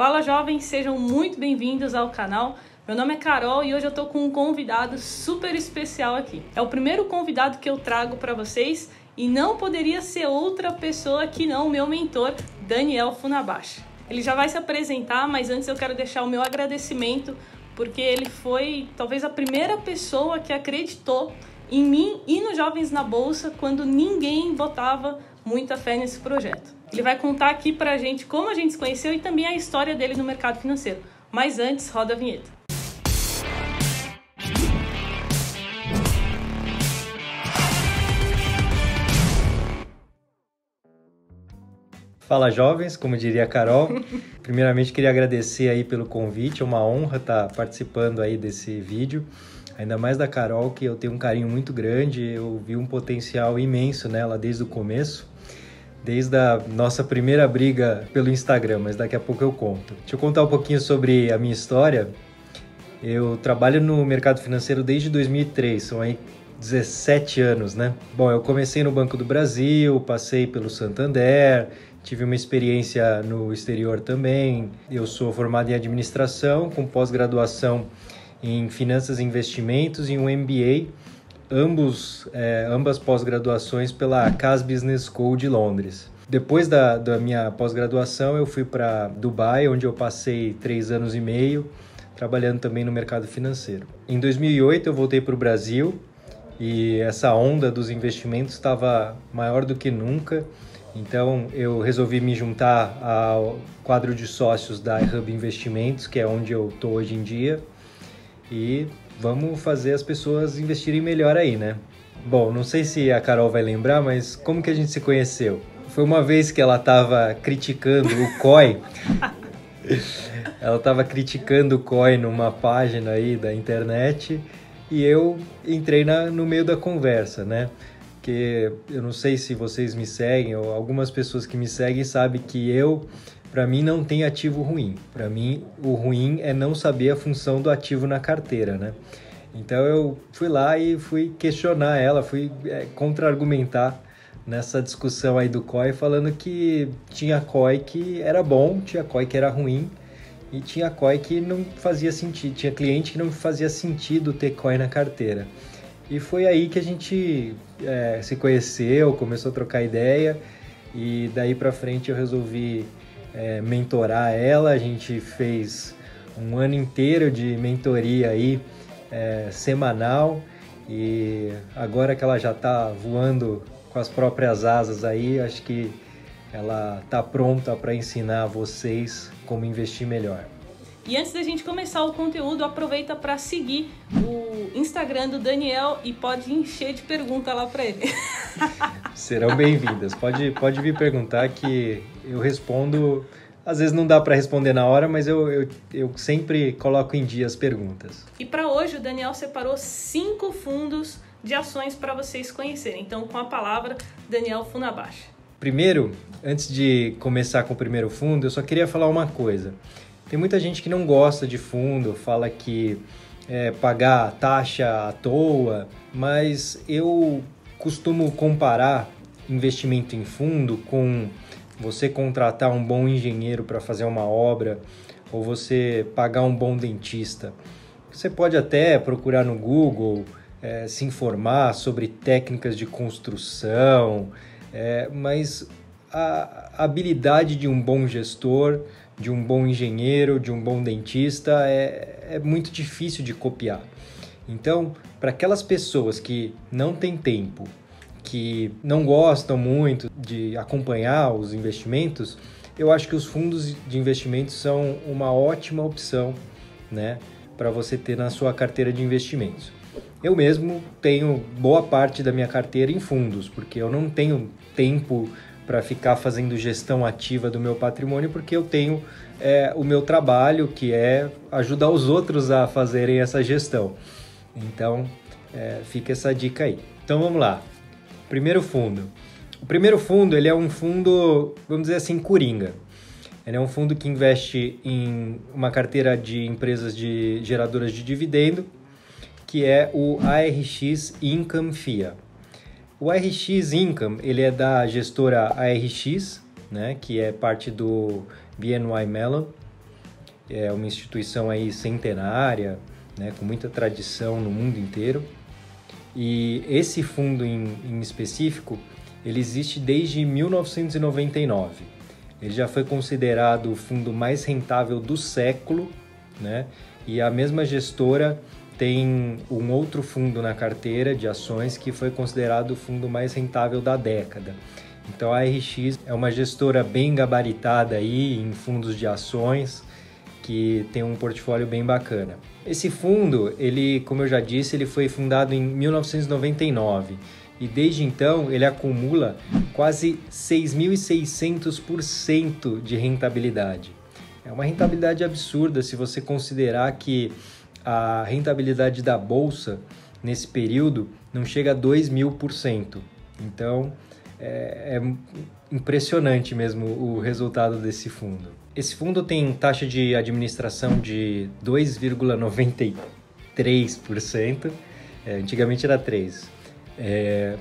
Fala jovens, sejam muito bem-vindos ao canal. Meu nome é Carol e hoje eu tô com um convidado super especial aqui. É o primeiro convidado que eu trago para vocês e não poderia ser outra pessoa que não o meu mentor, Daniel Funabashi. Ele já vai se apresentar, mas antes eu quero deixar o meu agradecimento porque ele foi talvez a primeira pessoa que acreditou em mim e nos Jovens na Bolsa quando ninguém botava muita fé nesse projeto. Ele vai contar aqui pra gente como a gente se conheceu e também a história dele no mercado financeiro. Mas antes, roda a vinheta. Fala jovens, como diria a Carol. Primeiramente queria agradecer aí pelo convite, é uma honra estar participando aí desse vídeo. Ainda mais da Carol, que eu tenho um carinho muito grande, eu vi um potencial imenso nela desde o começo, desde a nossa primeira briga pelo Instagram, mas daqui a pouco eu conto. Deixa eu contar um pouquinho sobre a minha história. Eu trabalho no mercado financeiro desde 2003, são aí 17 anos, né? Bom, eu comecei no Banco do Brasil, passei pelo Santander, tive uma experiência no exterior também. Eu sou formado em administração, com pós-graduação em Finanças e Investimentos e um MBA, ambas pós-graduações pela Cass Business School de Londres. Depois da minha pós-graduação, eu fui para Dubai, onde eu passei 3 anos e meio, trabalhando também no mercado financeiro. Em 2008, eu voltei para o Brasil e essa onda dos investimentos estava maior do que nunca. Então, eu resolvi me juntar ao quadro de sócios da iHub Investimentos, que é onde eu estou hoje em dia. E vamos fazer as pessoas investirem melhor aí, né? Bom, não sei se a Carol vai lembrar, mas como que a gente se conheceu? Foi uma vez que ela estava criticando o COI. Ela estava criticando o COI numa página aí da internet e eu entrei no meio da conversa, né? Porque eu não sei se vocês me seguem ou algumas pessoas que me seguem sabem que para mim não tem ativo ruim. Para mim, o ruim é não saber a função do ativo na carteira, né? Então eu fui lá e fui questionar ela, fui contra-argumentar nessa discussão aí do COI, falando que tinha COI que era bom, tinha COI que era ruim e tinha COI que não fazia sentido, tinha cliente que não fazia sentido ter COI na carteira. E foi aí que a gente se conheceu, começou a trocar ideia e daí para frente eu resolvi mentorar ela. A gente fez um ano inteiro de mentoria aí, semanal, e agora que ela já está voando com as próprias asas aí, acho que ela está pronta para ensinar vocês como investir melhor. E antes da gente começar o conteúdo, aproveita para seguir o Instagram do Daniel e pode encher de perguntas lá para ele. Serão bem-vindas. Pode vir perguntar que eu respondo. Às vezes não dá para responder na hora, mas eu sempre coloco em dia as perguntas. E para hoje o Daniel separou 5 fundos de ações para vocês conhecerem. Então, com a palavra, Daniel Funabashi. Primeiro, antes de começar com o primeiro fundo, eu só queria falar uma coisa. Tem muita gente que não gosta de fundo, fala que pagar taxa à toa, mas eu costumo comparar investimento em fundo com você contratar um bom engenheiro para fazer uma obra ou você pagar um bom dentista. Você pode até procurar no Google, se informar sobre técnicas de construção, mas a habilidade de um bom gestor, de um bom engenheiro, de um bom dentista é muito difícil de copiar. Então, para aquelas pessoas que não têm tempo, que não gostam muito de acompanhar os investimentos, eu acho que os fundos de investimentos são uma ótima opção, né, para você ter na sua carteira de investimentos. Eu mesmo tenho boa parte da minha carteira em fundos, porque eu não tenho tempo para ficar fazendo gestão ativa do meu patrimônio, porque eu tenho o meu trabalho, que é ajudar os outros a fazerem essa gestão. Então, fica essa dica aí. Então, vamos lá. Primeiro fundo. O primeiro fundo, ele é um fundo, vamos dizer assim, coringa. Ele é um fundo que investe em uma carteira de empresas geradoras de dividendo, que é o ARX Income FIA. O ARX Income, ele é da gestora ARX, né, que é parte do BNY Mellon. é uma instituição aí centenária, né, com muita tradição no mundo inteiro. E esse fundo em específico, ele existe desde 1999. Ele já foi considerado o fundo mais rentável do século, né? E a mesma gestora tem um outro fundo na carteira de ações que foi considerado o fundo mais rentável da década. Então a RX é uma gestora bem gabaritada aí em fundos de ações, que tem um portfólio bem bacana. Esse fundo, ele, como eu já disse, ele foi fundado em 1999 e desde então ele acumula quase 6.600% de rentabilidade. É uma rentabilidade absurda se você considerar que a rentabilidade da bolsa nesse período não chega a 2.000%. Então é impressionante mesmo o resultado desse fundo. Esse fundo tem taxa de administração de 2,93%, antigamente era 3%.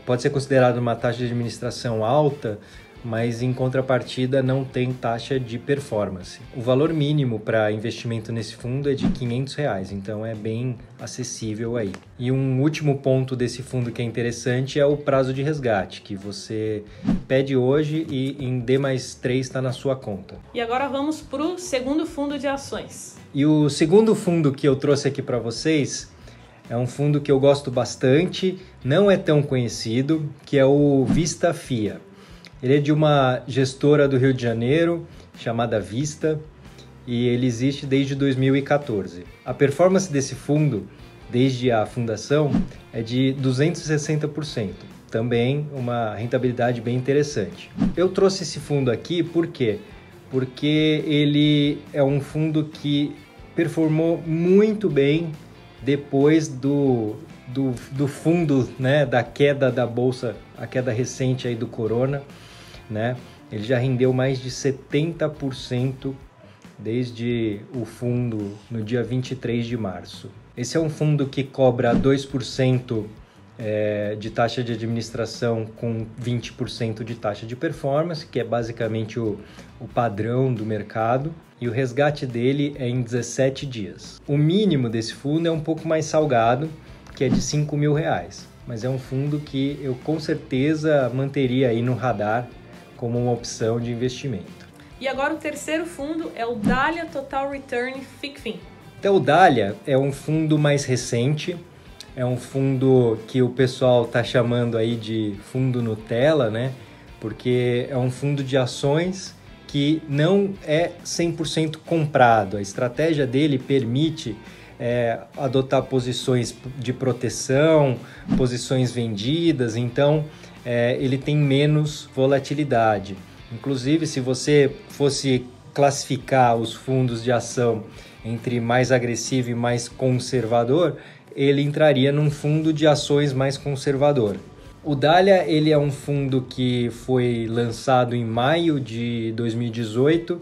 Pode ser considerado uma taxa de administração alta, mas em contrapartida não tem taxa de performance. O valor mínimo para investimento nesse fundo é de R$500, então é bem acessível aí. E um último ponto desse fundo que é interessante é o prazo de resgate, que você pede hoje e em D+3 está na sua conta. E agora vamos para o segundo fundo de ações. E o segundo fundo que eu trouxe aqui para vocês é um fundo que eu gosto bastante, não é tão conhecido, que é o Vista FIA. Ele é de uma gestora do Rio de Janeiro, chamada Vista, e ele existe desde 2014. A performance desse fundo, desde a fundação, é de 260%. Também uma rentabilidade bem interessante. Eu trouxe esse fundo aqui por quê? Porque ele é um fundo que performou muito bem depois do fundo, né, da queda da bolsa, a queda recente aí do corona, né? Ele já rendeu mais de 70% desde o fundo no dia 23 de março. Esse é um fundo que cobra 2% de taxa de administração com 20% de taxa de performance, que é basicamente o padrão do mercado. E o resgate dele é em 17 dias. O mínimo desse fundo é um pouco mais salgado, que é de R$5.000. Mas é um fundo que eu com certeza manteria aí no radar como uma opção de investimento. E agora o terceiro fundo é o Dahlia Total Return FICFIN. Então o Dahlia é um fundo mais recente, é um fundo que o pessoal está chamando aí de fundo Nutella, né? Porque é um fundo de ações que não é 100% comprado. A estratégia dele permite adotar posições de proteção, posições vendidas, então ele tem menos volatilidade. Inclusive, se você fosse classificar os fundos de ação entre mais agressivo e mais conservador, ele entraria num fundo de ações mais conservador. O Dahlia ele é um fundo que foi lançado em maio de 2018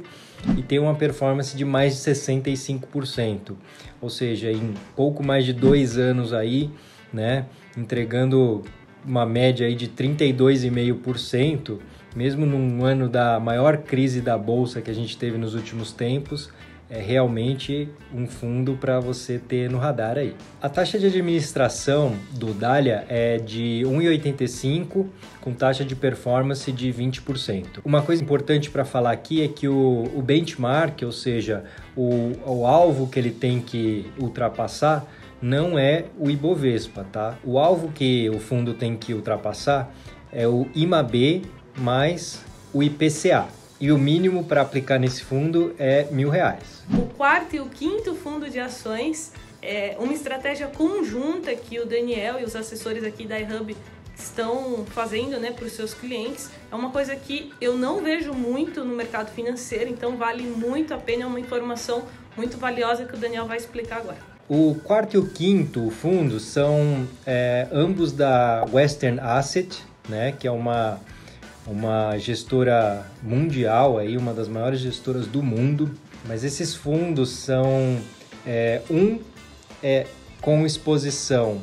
e tem uma performance de mais de 65%, ou seja, em pouco mais de 2 anos aí, né, entregando uma média aí de 32,5%, mesmo num ano da maior crise da bolsa que a gente teve nos últimos tempos. É realmente um fundo para você ter no radar aí. A taxa de administração do Dahlia é de 1,85 com taxa de performance de 20%. Uma coisa importante para falar aqui é que o benchmark, ou seja, o alvo que ele tem que ultrapassar, não é o Ibovespa, tá? O alvo que o fundo tem que ultrapassar é o IMAB mais o IPCA. E o mínimo para aplicar nesse fundo é R$1.000. O quarto e o quinto fundo de ações é uma estratégia conjunta que o Daniel e os assessores aqui da iHub estão fazendo, né, para os seus clientes. É uma coisa que eu não vejo muito no mercado financeiro, então vale muito a pena, é uma informação muito valiosa que o Daniel vai explicar agora. O quarto e o quinto fundo são ambos da Western Asset, né, que é uma gestora mundial, aí, uma das maiores gestoras do mundo, mas esses fundos são com exposição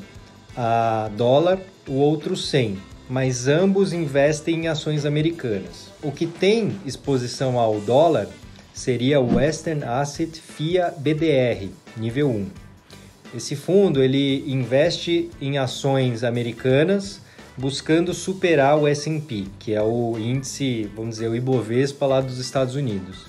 a dólar, o outro sem, mas ambos investem em ações americanas. O que tem exposição ao dólar seria o Western Asset FIA BDR, nível 1. Esse fundo ele investe em ações americanas, buscando superar o S&P, que é o índice, vamos dizer, o Ibovespa lá dos Estados Unidos.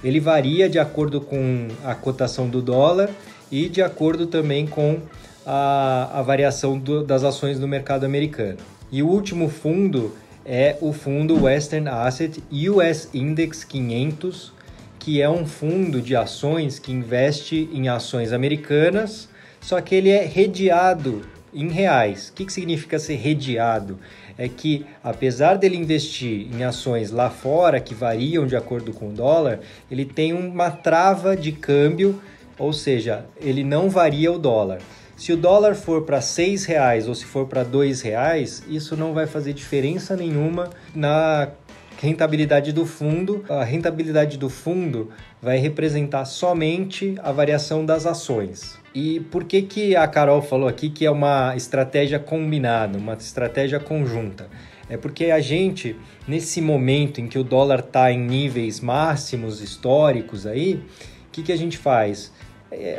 Ele varia de acordo com a cotação do dólar e de acordo também com a variação das ações no mercado americano. E o último fundo é o fundo Western Asset US Index 500, que é um fundo de ações que investe em ações americanas, só que ele é hedgeado em reais. O que significa ser hedgeado? É que, apesar dele investir em ações lá fora, que variam de acordo com o dólar, ele tem uma trava de câmbio, ou seja, ele não varia o dólar. Se o dólar for para R$6 ou se for para R$2, isso não vai fazer diferença nenhuma na rentabilidade do fundo. A rentabilidade do fundo vai representar somente a variação das ações. E por que a Carol falou aqui que é uma estratégia combinada, uma estratégia conjunta? É porque a gente, nesse momento em que o dólar está em níveis máximos históricos aí, o que a gente faz?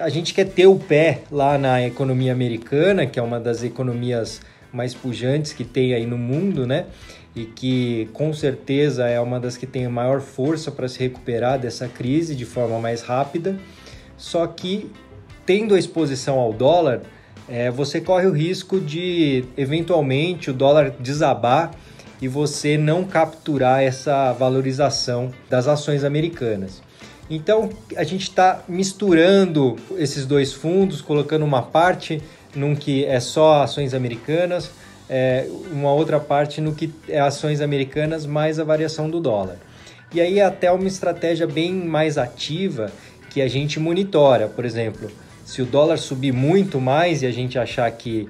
A gente quer ter o pé lá na economia americana, que é uma das economias mais pujantes que tem aí no mundo, né? E que com certeza é uma das que tem a maior força para se recuperar dessa crise de forma mais rápida. Só que, tendo a exposição ao dólar, você corre o risco de, eventualmente, o dólar desabar e você não capturar essa valorização das ações americanas. Então, a gente está misturando esses dois fundos, colocando uma parte num que é só ações americanas, uma outra parte no que é ações americanas mais a variação do dólar. E aí até uma estratégia bem mais ativa que a gente monitora. Por exemplo, se o dólar subir muito mais e a gente achar que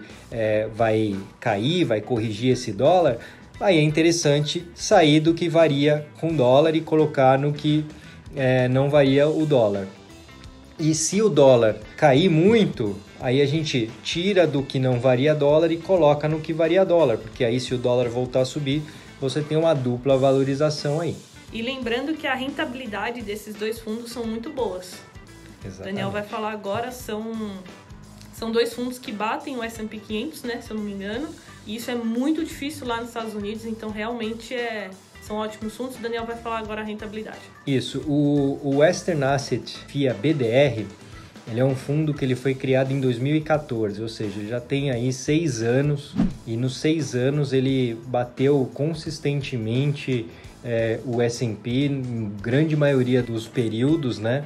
vai cair, vai corrigir esse dólar, aí é interessante sair do que varia com dólar e colocar no que não varia o dólar. E se o dólar cair muito, aí a gente tira do que não varia dólar e coloca no que varia dólar, porque aí se o dólar voltar a subir, você tem uma dupla valorização aí. E lembrando que a rentabilidade desses dois fundos são muito boas. Exatamente. Daniel vai falar agora, são dois fundos que batem o S&P 500, né, se eu não me engano, e isso é muito difícil lá nos Estados Unidos, então realmente são ótimos fundos. O Daniel vai falar agora a rentabilidade. Isso, o Western Asset FIA BDR, ele é um fundo que ele foi criado em 2014, ou seja, já tem aí 6 anos, e nos 6 anos ele bateu consistentemente o S&P em grande maioria dos períodos, né?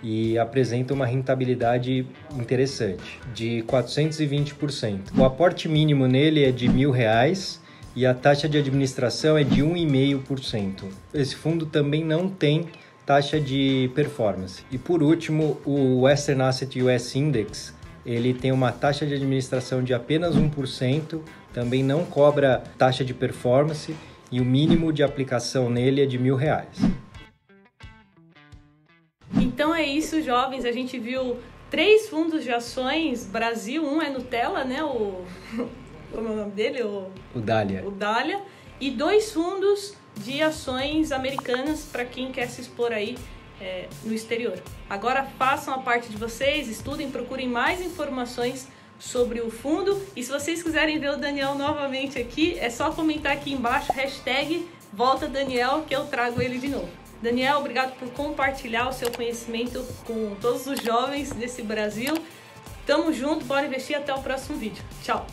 E apresenta uma rentabilidade interessante, de 420%. O aporte mínimo nele é de R$1.000 e a taxa de administração é de 1,5%. Esse fundo também não tem taxa de performance. E por último, o Western Asset US Index, ele tem uma taxa de administração de apenas 1%, também não cobra taxa de performance e o mínimo de aplicação nele é de R$1.000. Então é isso, jovens. A gente viu 3 fundos de ações Brasil. Um é Nutella, né? Como é o nome dele? O Dália. O Dália. E 2 fundos de ações americanas para quem quer se expor aí no exterior. Agora façam a parte de vocês, estudem, procurem mais informações sobre o fundo. E se vocês quiserem ver o Daniel novamente aqui, é só comentar aqui embaixo, #VoltaDaniel, que eu trago ele de novo. Daniel, obrigado por compartilhar o seu conhecimento com todos os jovens desse Brasil. Tamo junto, bora investir, até o próximo vídeo. Tchau!